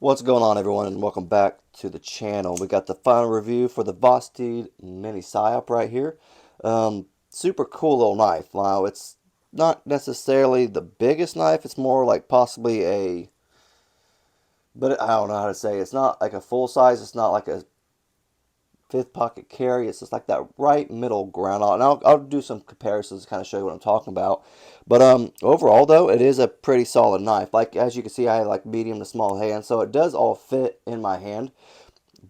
What's going on, everyone, and welcome back to the channel. We got the final review for the Vosteed mini Psyop right here. Super cool little knife. Now, it's not necessarily the biggest knife. It's more like possibly but I don't know how to say it. It's not like a full size. It's not like a fifth pocket carry. It's just like that right middle ground. And I'll do some comparisons to kind of show you what I'm talking about. But overall, though, it is a pretty solid knife. Like, as you can see, I have like medium to small hands, so it does all fit in my hand.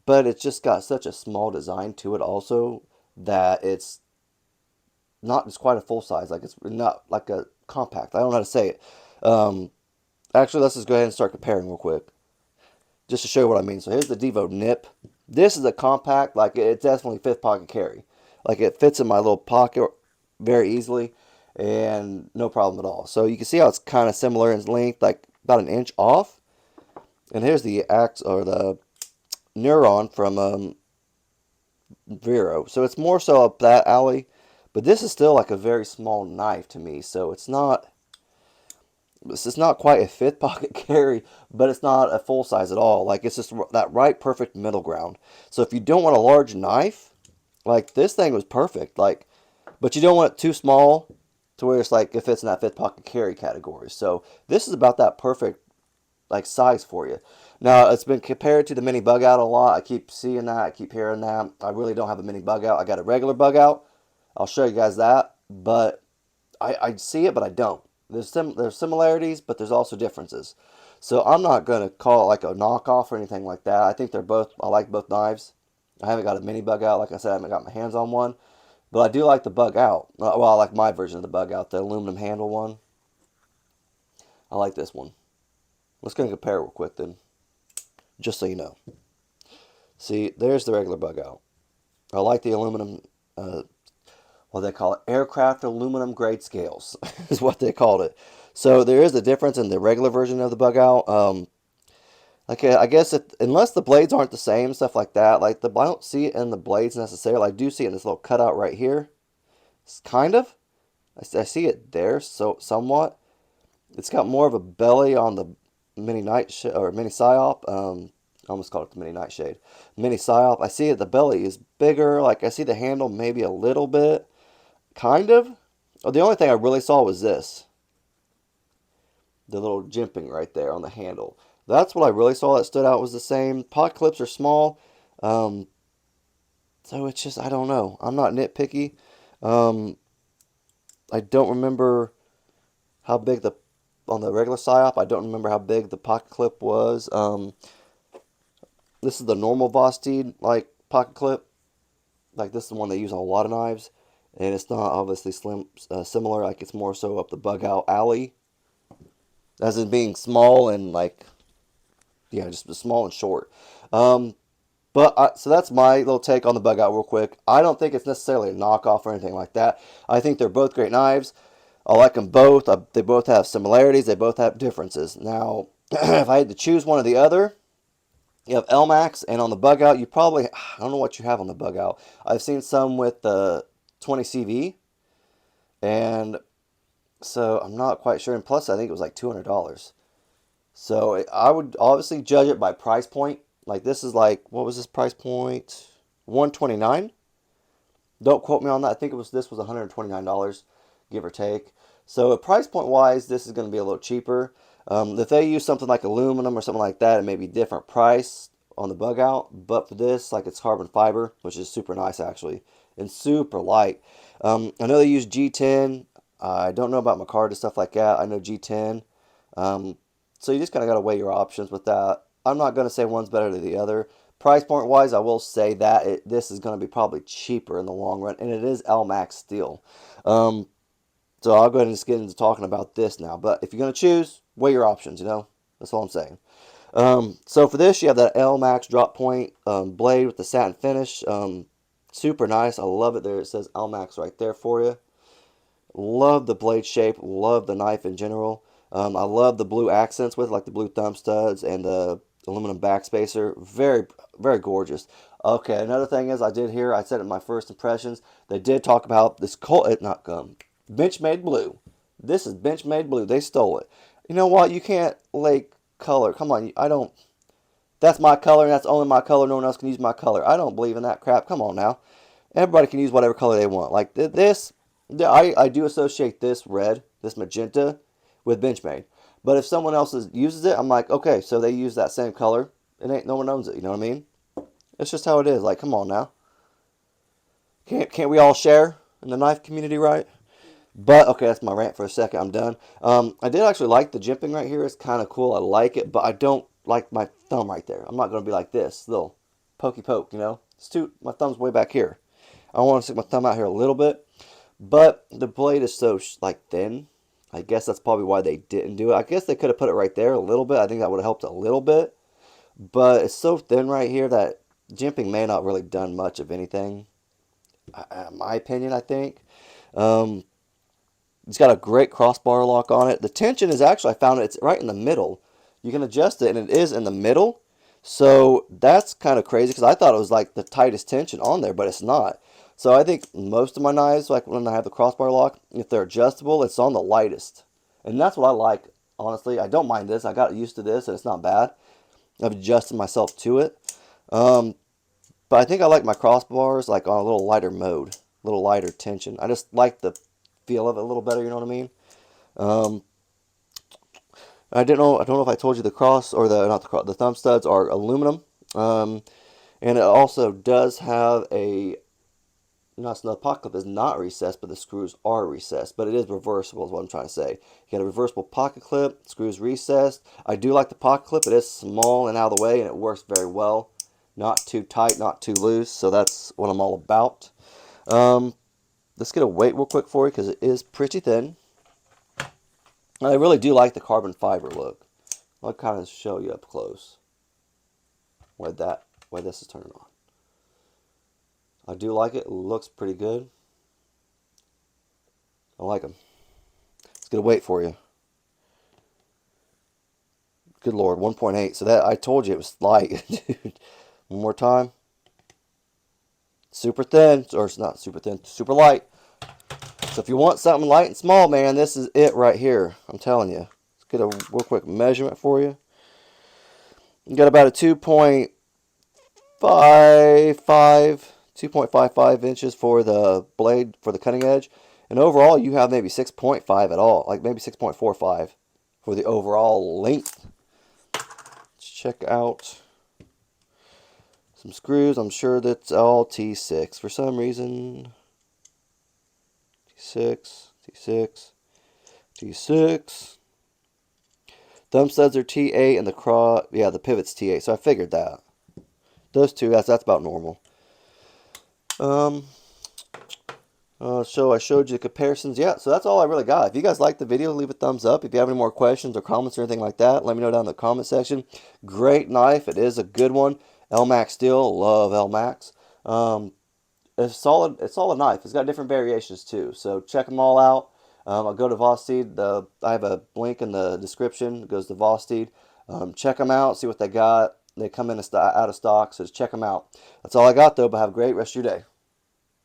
But it's just got such a small design to it also that it's not just quite a full size. Like, it's not like a compact. I don't know how to say it. Um, Actually, let's just go ahead and start comparing real quick, just to show you what I mean. So here's the Devo Nip. This is a compact, like it's definitely fifth pocket carry. Like it fits in my little pocket very easily and no problem at all. So you can see how it's kind of similar in length, like about an inch off. And here's the axe or the Neuron from Vero. So it's more so up that alley, but this is still like a very small knife to me. So it's not quite a fifth pocket carry, but it's not a full size at all. Like it's just that right perfect middle ground. So if you don't want a large knife, like this thing was perfect. Like, but you don't want it too small to where it's like it fits in that fifth pocket carry category. So this is about that perfect like size for you. Now it's been compared to the mini bug out a lot. I keep seeing that. I keep hearing that. I really don't have a mini bug out. I got a regular bug out. I'll show you guys that, but I see it, but I don't. There's similarities, but there's also differences. So I'm not gonna call it like a knockoff or anything like that. I think they're both. I like both knives. I haven't got a mini bug out, like I said. I haven't got my hands on one, but I do like the bug out. Well, I like my version of the bug out, the aluminum handle one. I like this one. Let's go and compare real quick then, just so you know. See, there's the regular bug out. I like the aluminum. What they call it, aircraft aluminum grade scales is what they called it. So there is a difference in the regular version of the bug out. Like I guess unless the blades aren't the same, stuff like that. Like I don't see it in the blades necessarily. I do see it in this little cutout right here. It's kind of. I see it there, so somewhat. It's got more of a belly on the mini or mini Psyop. I almost called it the mini nightshade. Mini Psyop. I see it. The belly is bigger. Like I see the handle maybe a little bit. Kind of. Oh, the only thing I really saw was this. The little jimping right there on the handle. That's what I really saw that stood out was the same. Pot clips are small. Um, so it's just, I don't know. I'm not nitpicky. Um, I don't remember how big on the regular Psyop, I don't remember how big the pocket clip was. This is the normal Vosteed, like, pocket clip. Like, this is the one they use on a lot of knives. And it's not obviously similar. Like, it's more so up the bug out alley. As in being small and, like, yeah, just small and short. So that's my little take on the bug out real quick. I don't think it's necessarily a knockoff or anything like that. I think they're both great knives. I like them both. They both have similarities. They both have differences. Now, if I had to choose one or the other, you have LMAX, and on the bug out, I don't know what you have on the bug out. I've seen some with the 20 CV, and so I'm not quite sure. And plus, I think it was like $200. So I would obviously judge it by price point. Like this is like, what was this price point? 129. Don't quote me on that. I think this was $129, give or take. So price point wise, this is going to be a little cheaper. If they use something like aluminum or something like that, it may be different price on the bug out. But for this, like it's carbon fiber, which is super nice actually, and super light. I know they use G10. I don't know about Micarta, stuff like that. I know G10. So you just kind of got to weigh your options with that. I'm not going to say one's better than the other. Price point wise, I will say that this is going to be probably cheaper in the long run, and it is LMAX steel. So I'll go ahead and just get into talking about this now. But if you're going to choose, weigh your options, That's all I'm saying. So for this, you have that LMAX drop point blade with the satin finish. Super nice. I love it there. It says LMAX right there for you. Love the blade shape. Love the knife in general. I love the blue accents with like the blue thumb studs and the aluminum backspacer. Very, very gorgeous. Okay, another thing is I said in my first impressions, they did talk about this Benchmade blue. This is Benchmade blue. They stole it. You know what? You can't lay color. Come on, I don't. that's my color and that's only my color. No one else can use my color. I don't believe in that crap. Come on now. Everybody can use whatever color they want. Like this, I do associate this red, this magenta, with Benchmade. But if someone else uses it, I'm like, okay, so they use that same color. It ain't, no one owns it. You know what I mean? It's just how it is. Like, come on now. Can't we all share in the knife community, right? But, okay, that's my rant for a second. I'm done. I did actually like the jimping right here. It's kind of cool. I like it, but I don't like my thumb right there. I'm not going to be like this, little pokey poke, you know? My thumb's way back here. I want to stick my thumb out here a little bit, but the blade is so, like, thin. I guess that's probably why they didn't do it. I guess they could have put it right there a little bit. I think that would have helped a little bit, but it's so thin right here that jimping may not really done much of anything. In my opinion, I think. It's got a great crossbar lock on it. The tension is actually, I found it's right in the middle. You can adjust it, and it is in the middle. So that's kind of crazy because I thought it was like the tightest tension on there, but it's not. So I think most of my knives, like when I have the crossbar lock, if they're adjustable, it's on the lightest. And that's what I like, honestly. I don't mind this. I got used to this, and it's not bad. I've adjusted myself to it. But I think I like my crossbars like on a little lighter mode, a little lighter tension. I just like the feel of it a little better, you know what I mean? I don't know if I told you the cross or the thumb studs are aluminum. And it also does have the pocket clip is not recessed, but the screws are recessed. But it is reversible, is what I'm trying to say. You got a reversible pocket clip, screws recessed. I do like the pocket clip. It is small and out of the way, and it works very well. Not too tight, not too loose. So that's what I'm all about. Let's get a weight real quick for you because it is pretty thin. I really do like the carbon fiber look. I'll kind of show you up close where this is turning on. I do like it. It looks pretty good. I like them. Let's get a weight for you. Good Lord, 1.8. So that I told you it was light, dude. One more time. Super thin, or it's not super thin, super light. So if you want something light and small, man, this is it right here. I'm telling you. Let's get a real quick measurement for you. You got about a 2.55 inches for the blade, for the cutting edge. And overall, you have maybe 6.5 at all. Like maybe 6.45 for the overall length. Let's check out some screws. I'm sure that's all T6 for some reason. T6, T6, T6. Thumb studs are T8 and the pivot's T8. So I figured that. Those two, that's about normal. So I showed you the comparisons. Yeah, so that's all I really got. If you guys like the video, leave a thumbs up. If you have any more questions or comments or anything like that, let me know down in the comment section. Great knife. It is a good one. LMAX steel. Love LMAX. It's solid knife. It's got different variations too. So check them all out. I'll go to Vosteed. I have a link in the description. It goes to Vosteed. Check them out. See what they got. They come in out of stock. So just check them out. That's all I got though. But have a great rest of your day.